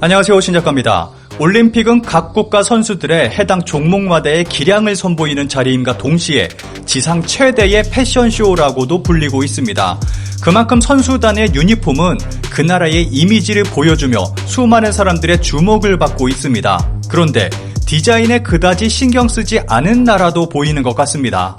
안녕하세요, 신작가입니다. 올림픽은 각 국가 선수들의 해당 종목마다의 기량을 선보이는 자리임과 동시에 지상 최대의 패션쇼라고도 불리고 있습니다. 그만큼 선수단의 유니폼은 그 나라의 이미지를 보여주며 수많은 사람들의 주목을 받고 있습니다. 그런데 디자인에 그다지 신경 쓰지 않은 나라도 보이는 것 같습니다.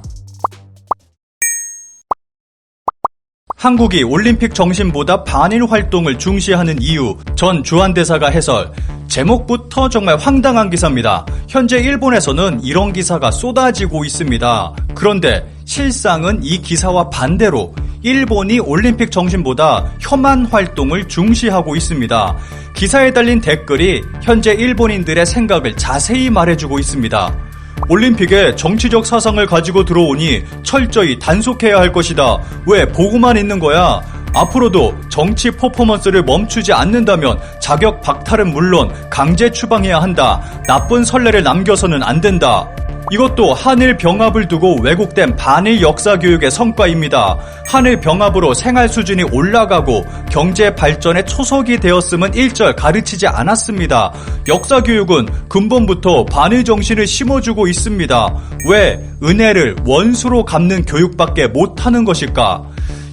한국이 올림픽 정신보다 반일 활동을 중시하는 이유, 전 주한대사가 해설. 제목부터 정말 황당한 기사입니다. 현재 일본에서는 이런 기사가 쏟아지고 있습니다. 그런데 실상은 이 기사와 반대로 일본이 올림픽 정신보다 혐한 활동을 중시하고 있습니다. 기사에 달린 댓글이 현재 일본인들의 생각을 자세히 말해주고 있습니다. 올림픽에 정치적 사상을 가지고 들어오니 철저히 단속해야 할 것이다. 왜 보고만 있는 거야? 앞으로도 정치 퍼포먼스를 멈추지 않는다면 자격 박탈은 물론 강제 추방해야 한다. 나쁜 선례를 남겨서는 안 된다. 이것도 한일 병합을 두고 왜곡된 반일 역사교육의 성과입니다. 한일 병합으로 생활 수준이 올라가고 경제 발전의 초석이 되었음은 일절 가르치지 않았습니다. 역사교육은 근본부터 반일 정신을 심어주고 있습니다. 왜 은혜를 원수로 갚는 교육밖에 못하는 것일까?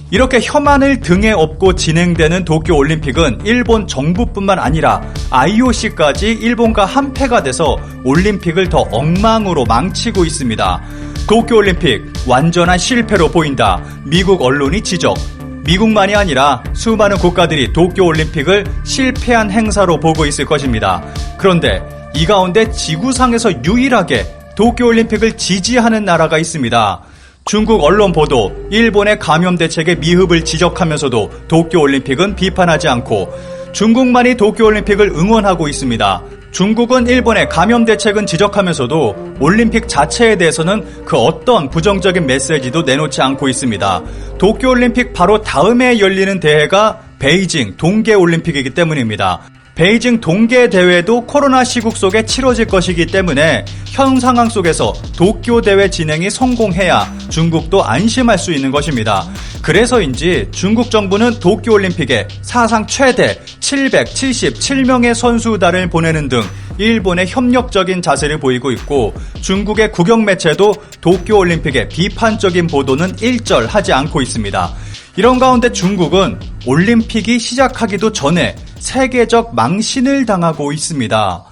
이렇게 혐한을 등에 업고 진행되는 도쿄올림픽은 일본 정부뿐만 아니라 IOC까지 일본과 한패가 돼서 올림픽을 더 엉망으로 망치고 있습니다. 도쿄올림픽 완전한 실패로 보인다. 미국 언론이 지적. 미국만이 아니라 수많은 국가들이 도쿄올림픽을 실패한 행사로 보고 있을 것입니다. 그런데 이 가운데 지구상에서 유일하게 도쿄올림픽을 지지하는 나라가 있습니다. 중국 언론 보도, 일본의 감염 대책의 미흡을 지적하면서도 도쿄올림픽은 비판하지 않고 중국만이 도쿄올림픽을 응원하고 있습니다. 중국은 일본의 감염 대책은 지적하면서도 올림픽 자체에 대해서는 그 어떤 부정적인 메시지도 내놓지 않고 있습니다. 도쿄올림픽 바로 다음에 열리는 대회가 베이징 동계올림픽이기 때문입니다. 베이징 동계대회도 코로나 시국 속에 치러질 것이기 때문에 현 상황 속에서 도쿄대회 진행이 성공해야 중국도 안심할 수 있는 것입니다. 그래서인지 중국 정부는 도쿄올림픽에 사상 최대 777명의 선수단을 보내는 등 일본의 협력적인 자세를 보이고 있고 중국의 국영매체도 도쿄올림픽의 비판적인 보도는 일절 하지 않고 있습니다. 이런 가운데 중국은 올림픽이 시작하기도 전에 세계적 망신을 당하고 있습니다.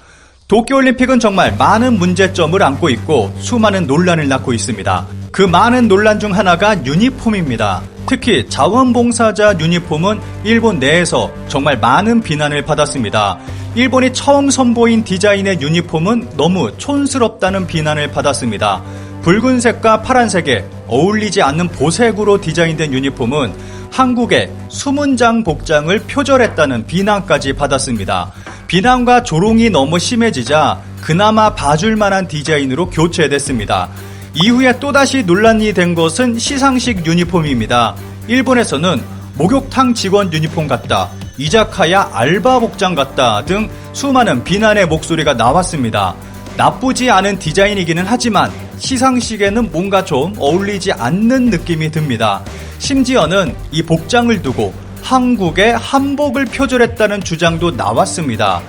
도쿄올림픽은 정말 많은 문제점을 안고 있고 수많은 논란을 낳고 있습니다. 그 많은 논란 중 하나가 유니폼입니다. 특히 자원봉사자 유니폼은 일본 내에서 정말 많은 비난을 받았습니다. 일본이 처음 선보인 디자인의 유니폼은 너무 촌스럽다는 비난을 받았습니다. 붉은색과 파란색에 어울리지 않는 보색으로 디자인된 유니폼은 한국의 수문장 복장을 표절했다는 비난까지 받았습니다. 비난과 조롱이 너무 심해지자 그나마 봐줄 만한 디자인으로 교체됐습니다. 이후에 또다시 논란이 된 것은 시상식 유니폼입니다. 일본에서는 목욕탕 직원 유니폼 같다, 이자카야 알바 복장 같다 등 수많은 비난의 목소리가 나왔습니다. 나쁘지 않은 디자인이기는 하지만 시상식에는 뭔가 좀 어울리지 않는 느낌이 듭니다. 심지어는 이 복장을 두고 한국의 한복을 표절했다는 주장도 나왔습니다.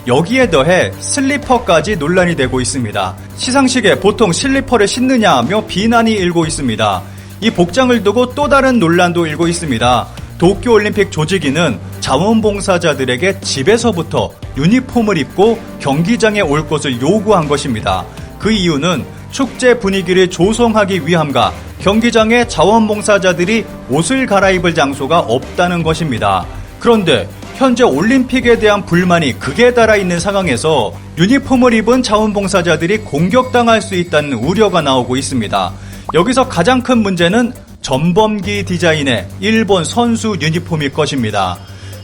여기에 더해 슬리퍼까지 논란이 되고 있습니다. 시상식에 보통 슬리퍼를 신느냐며 비난이 일고 있습니다. 이 복장을 두고 또 다른 논란도 일고 있습니다. 도쿄올림픽 조직위는 자원봉사자들에게 집에서부터 유니폼을 입고 경기장에 올 것을 요구한 것입니다. 그 이유는 축제 분위기를 조성하기 위함과 경기장에 자원봉사자들이 옷을 갈아입을 장소가 없다는 것입니다. 그런데 현재 올림픽에 대한 불만이 극에 달아 있는 상황에서 유니폼을 입은 자원봉사자들이 공격당할 수 있다는 우려가 나오고 있습니다. 여기서 가장 큰 문제는 전범기 디자인의 일본 선수 유니폼일 것입니다.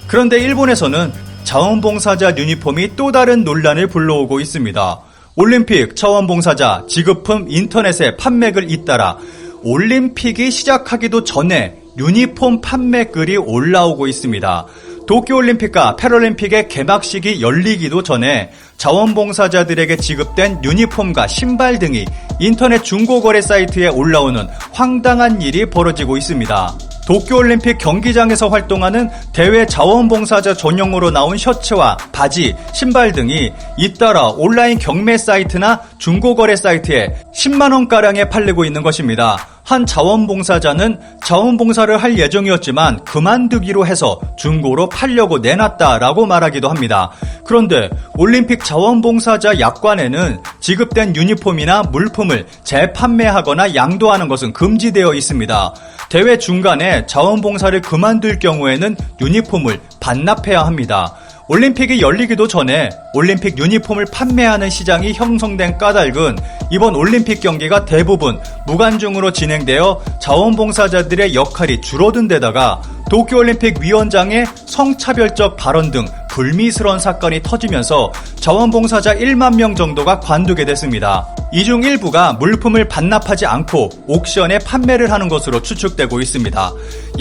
그런데 일본에서는 자원봉사자 유니폼이 또 다른 논란을 불러오고 있습니다. 올림픽 자원봉사자 지급품 인터넷에 판매글 잇따라 올림픽이 시작하기도 전에 유니폼 판매글이 올라오고 있습니다. 도쿄올림픽과 패럴림픽의 개막식이 열리기도 전에 자원봉사자들에게 지급된 유니폼과 신발 등이 인터넷 중고거래 사이트에 올라오는 황당한 일이 벌어지고 있습니다. 도쿄올림픽 경기장에서 활동하는 대외 자원봉사자 전용으로 나온 셔츠와 바지, 신발 등이 잇따라 온라인 경매 사이트나 중고거래 사이트에 10만원가량에 팔리고 있는 것입니다. 한 자원봉사자는 자원봉사를 할 예정이었지만 그만두기로 해서 중고로 팔려고 내놨다라고 말하기도 합니다. 그런데 올림픽 자원봉사자 약관에는 지급된 유니폼이나 물품을 재판매하거나 양도하는 것은 금지되어 있습니다. 대회 중간에 자원봉사를 그만둘 경우에는 유니폼을 반납해야 합니다. 올림픽이 열리기도 전에 올림픽 유니폼을 판매하는 시장이 형성된 까닭은 이번 올림픽 경기가 대부분 무관중으로 진행되어 자원봉사자들의 역할이 줄어든 데다가 도쿄올림픽 위원장의 성차별적 발언 등 불미스러운 사건이 터지면서 자원봉사자 1만 명 정도가 관두게 됐습니다. 이 중 일부가 물품을 반납하지 않고 옥션에 판매를 하는 것으로 추측되고 있습니다.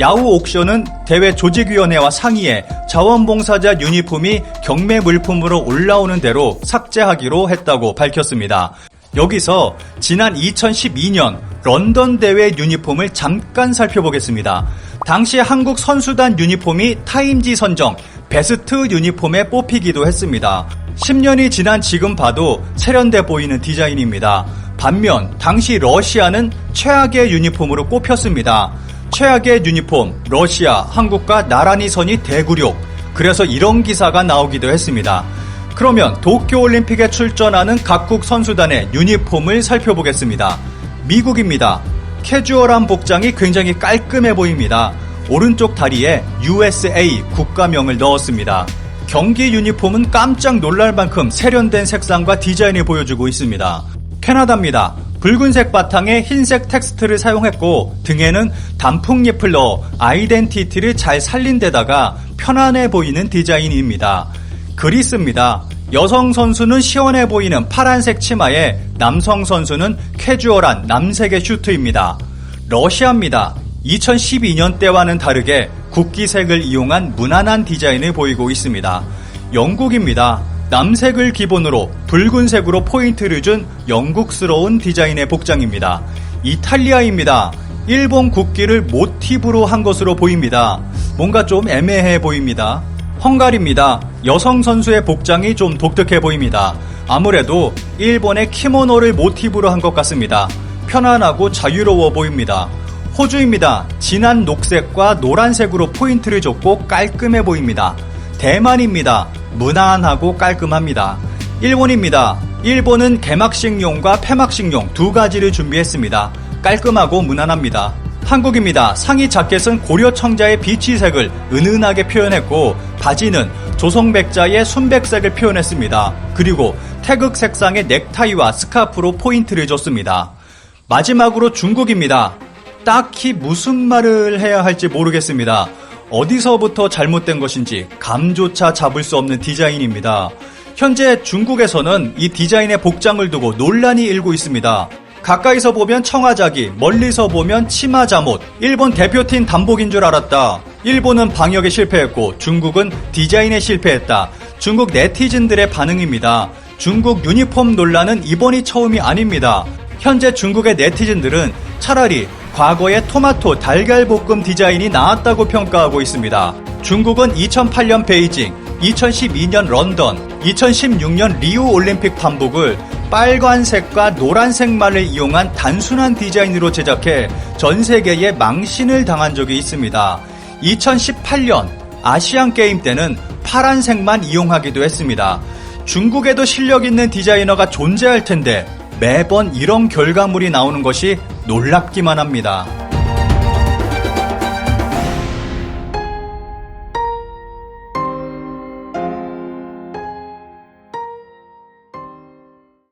야후 옥션은 대회 조직위원회와 상의해 자원봉사자 유니폼이 경매 물품으로 올라오는 대로 삭제하기로 했다고 밝혔습니다. 여기서 지난 2012년 런던 대회 유니폼을 잠깐 살펴보겠습니다. 당시 한국 선수단 유니폼이 타임지 선정 베스트 유니폼에 뽑히기도 했습니다. 10년이 지난 지금 봐도 세련돼 보이는 디자인입니다. 반면 당시 러시아는 최악의 유니폼으로 꼽혔습니다. 최악의 유니폼, 러시아, 한국과 나란히 선이 대구력. 그래서 이런 기사가 나오기도 했습니다. 그러면 도쿄올림픽에 출전하는 각국 선수단의 유니폼을 살펴보겠습니다. 미국입니다. 캐주얼한 복장이 굉장히 깔끔해 보입니다. 오른쪽 다리에 USA 국가명을 넣었습니다. 경기 유니폼은 깜짝 놀랄 만큼 세련된 색상과 디자인을 보여주고 있습니다. 캐나다입니다. 붉은색 바탕에 흰색 텍스트를 사용했고 등에는 단풍잎을 넣어 아이덴티티를 잘 살린 데다가 편안해 보이는 디자인입니다. 그리스입니다. 여성 선수는 시원해 보이는 파란색 치마에 남성 선수는 캐주얼한 남색의 슈트입니다. 러시아입니다. 2012년 때와는 다르게 국기색을 이용한 무난한 디자인을 보이고 있습니다. 영국입니다. 남색을 기본으로 붉은색으로 포인트를 준 영국스러운 디자인의 복장입니다. 이탈리아입니다. 일본 국기를 모티브로 한 것으로 보입니다. 뭔가 좀 애매해 보입니다. 헝가리입니다. 여성 선수의 복장이 좀 독특해 보입니다. 아무래도 일본의 키모노를 모티브로 한 것 같습니다. 편안하고 자유로워 보입니다. 호주입니다. 진한 녹색과 노란색으로 포인트를 줬고 깔끔해 보입니다. 대만입니다. 무난하고 깔끔합니다. 일본입니다. 일본은 개막식용과 폐막식용 두 가지를 준비했습니다. 깔끔하고 무난합니다. 한국입니다. 상의 자켓은 고려 청자의 비치색을 은은하게 표현했고 바지는 조성백자의 순백색을 표현했습니다. 그리고 태극 색상의 넥타이와 스카프로 포인트를 줬습니다. 마지막으로 중국입니다. 딱히 무슨 말을 해야 할지 모르겠습니다. 어디서부터 잘못된 것인지 감조차 잡을 수 없는 디자인입니다. 현재 중국에서는 이 디자인의 복장을 두고 논란이 일고 있습니다. 가까이서 보면 청아자기, 멀리서 보면 치마 잠옷, 일본 대표팀 단복인 줄 알았다. 일본은 방역에 실패했고 중국은 디자인에 실패했다. 중국 네티즌들의 반응입니다. 중국 유니폼 논란은 이번이 처음이 아닙니다. 현재 중국의 네티즌들은 차라리 과거의 토마토 달걀볶음 디자인이 나았다고 평가하고 있습니다. 중국은 2008년 베이징, 2012년 런던, 2016년 리우 올림픽 반복을 빨간색과 노란색만을 이용한 단순한 디자인으로 제작해 전 세계에 망신을 당한 적이 있습니다. 2018년 아시안 게임 때는 파란색만 이용하기도 했습니다. 중국에도 실력 있는 디자이너가 존재할 텐데 매번 이런 결과물이 나오는 것이 놀랍기만 합니다.